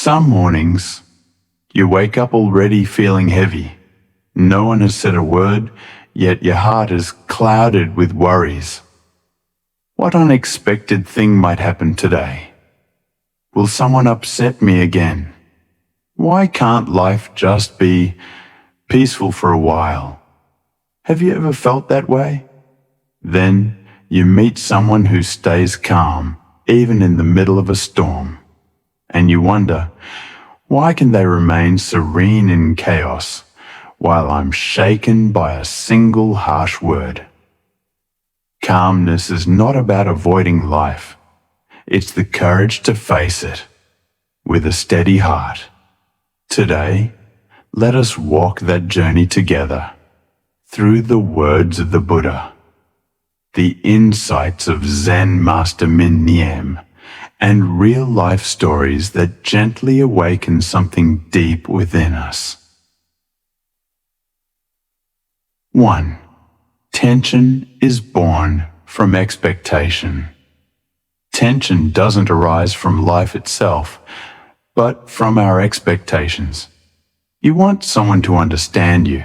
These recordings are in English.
Some mornings, you wake up already feeling heavy. No one has said a word, yet your heart is clouded with worries. What unexpected thing might happen today? Will someone upset me again? Why can't life just be peaceful for a while? Have you ever felt that way? Then you meet someone who stays calm, even in the middle of a storm. And you wonder, why can they remain serene in chaos while I'm shaken by a single harsh word? Calmness is not about avoiding life. It's the courage to face it with a steady heart. Today, let us walk that journey together through the words of the Buddha, the insights of Zen Master Min Niem, and real-life stories that gently awaken something deep within us. 1. Tension is born from expectation. Tension doesn't arise from life itself, but from our expectations. You want someone to understand you,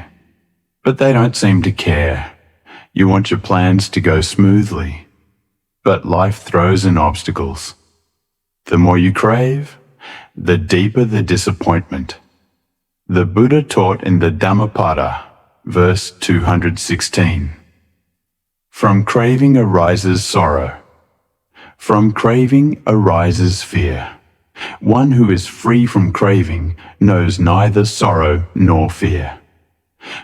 but they don't seem to care. You want your plans to go smoothly, but life throws in obstacles. The more you crave, the deeper the disappointment. The Buddha taught in the Dhammapada, verse 216. From craving arises sorrow. From craving arises fear. One who is free from craving knows neither sorrow nor fear.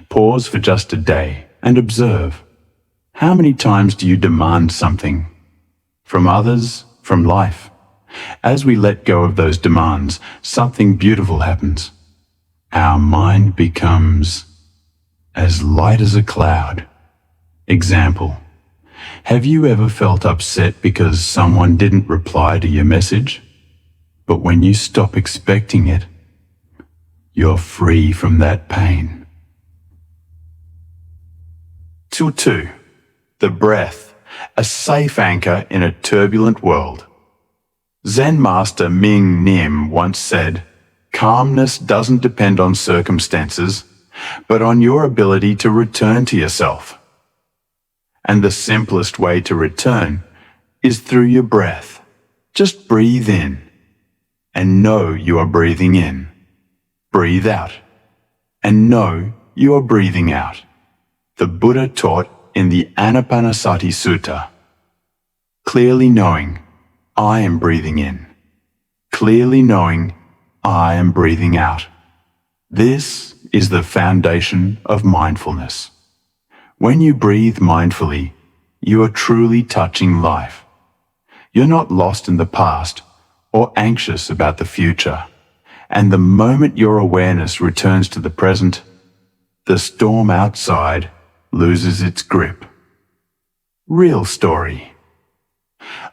Pause for just a day and observe. How many times do you demand something? From others, from life? As we let go of those demands, something beautiful happens. Our mind becomes as light as a cloud. Example: have you ever felt upset because someone didn't reply to your message? But when you stop expecting it, you're free from that pain. 2. The breath, a safe anchor in a turbulent world. Zen Master Min Niem once said, "Calmness doesn't depend on circumstances, but on your ability to return to yourself." And the simplest way to return is through your breath. Just breathe in and know you are breathing in. Breathe out and know you are breathing out. The Buddha taught in the Anapanasati Sutta, clearly knowing I am breathing in, clearly knowing I am breathing out. This is the foundation of mindfulness. When you breathe mindfully, you are truly touching life. You're not lost in the past or anxious about the future. And the moment your awareness returns to the present, the storm outside loses its grip. Real story.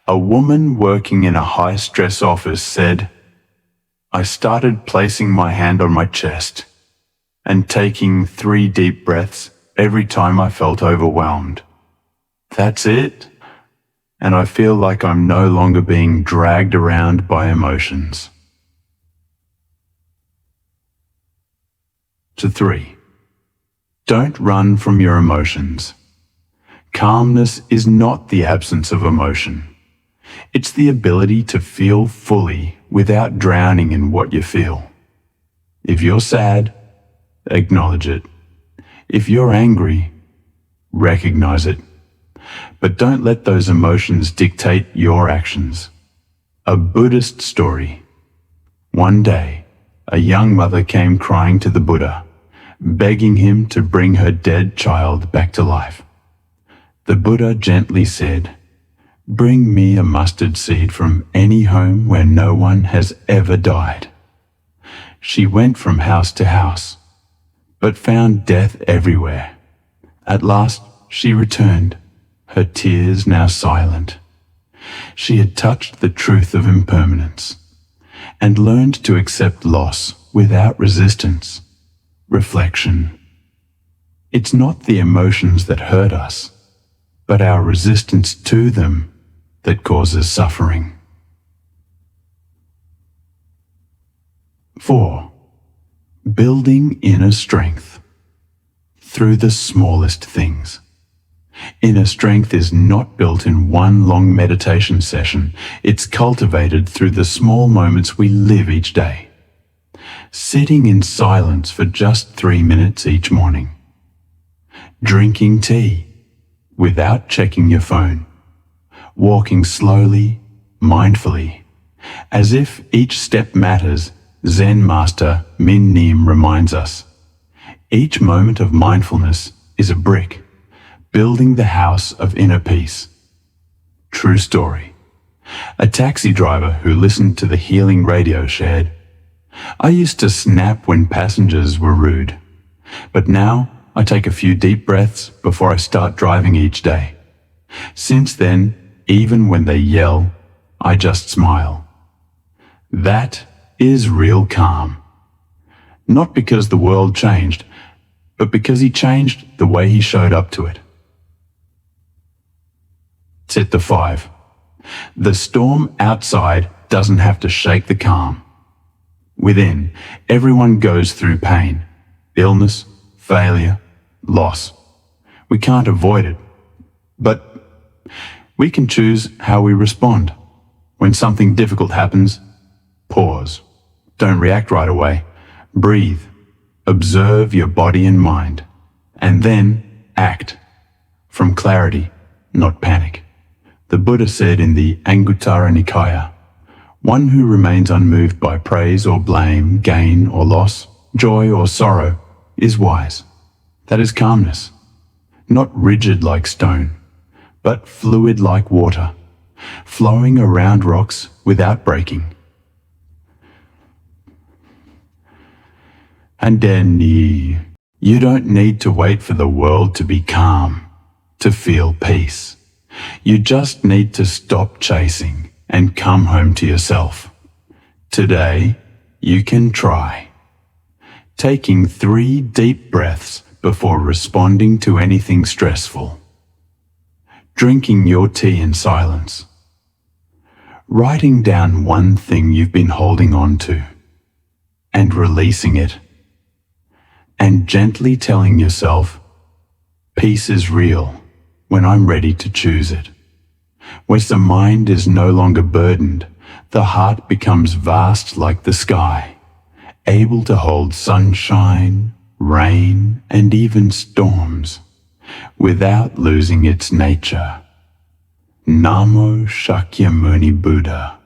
A woman working in a high-stress office said, "I started placing my hand on my chest and taking 3 deep breaths every time I felt overwhelmed. That's it, and I feel like I'm no longer being dragged around by emotions." 3. Don't run from your emotions. Calmness is not the absence of emotion. It's the ability to feel fully without drowning in what you feel. If you're sad, acknowledge it. If you're angry, recognize it. But don't let those emotions dictate your actions. A Buddhist story. One day, a young mother came crying to the Buddha, begging him to bring her dead child back to life. The Buddha gently said, "Bring me a mustard seed from any home where no one has ever died." She went from house to house, but found death everywhere. At last, she returned, her tears now silent. She had touched the truth of impermanence and learned to accept loss without resistance. Reflection. It's not the emotions that hurt us, but our resistance to them that causes suffering. 4. Building inner strength through the smallest things. Inner strength is not built in one long meditation session. It's cultivated through the small moments we live each day. Sitting in silence for just 3 minutes each morning. Drinking tea without checking your phone. Walking slowly, mindfully, as if each step matters. Zen Master Min Nim reminds us, each moment of mindfulness is a brick, building the house of inner peace. True story. A taxi driver who listened to the healing radio shared, I used to snap when passengers were rude, but now I take a few deep breaths before I start driving each day. Since then, even when they yell, I just smile. That is real calm. Not because the world changed, but because he changed the way he showed up to it. Chapter 5. The storm outside doesn't have to shake the calm. Within, everyone goes through pain, illness, failure, loss. We can't avoid it, but we can choose how we respond. When something difficult happens, pause. Don't react right away. Breathe. Observe your body and mind. And then act. From clarity, not panic. The Buddha said in the Anguttara Nikaya, one who remains unmoved by praise or blame, gain or loss, joy or sorrow, is wise. That is calmness. Not rigid like stone, but fluid like water, flowing around rocks without breaking. And then you don't need to wait for the world to be calm, to feel peace. You just need to stop chasing and come home to yourself. Today, you can try. Taking 3 deep breaths before responding to anything stressful. Drinking your tea in silence. Writing down one thing you've been holding on to and releasing it. And gently telling yourself, peace is real when I'm ready to choose it. When the mind is no longer burdened, the heart becomes vast like the sky, able to hold sunshine, rain, and even storms, without losing its nature. Namo Shakyamuni Buddha.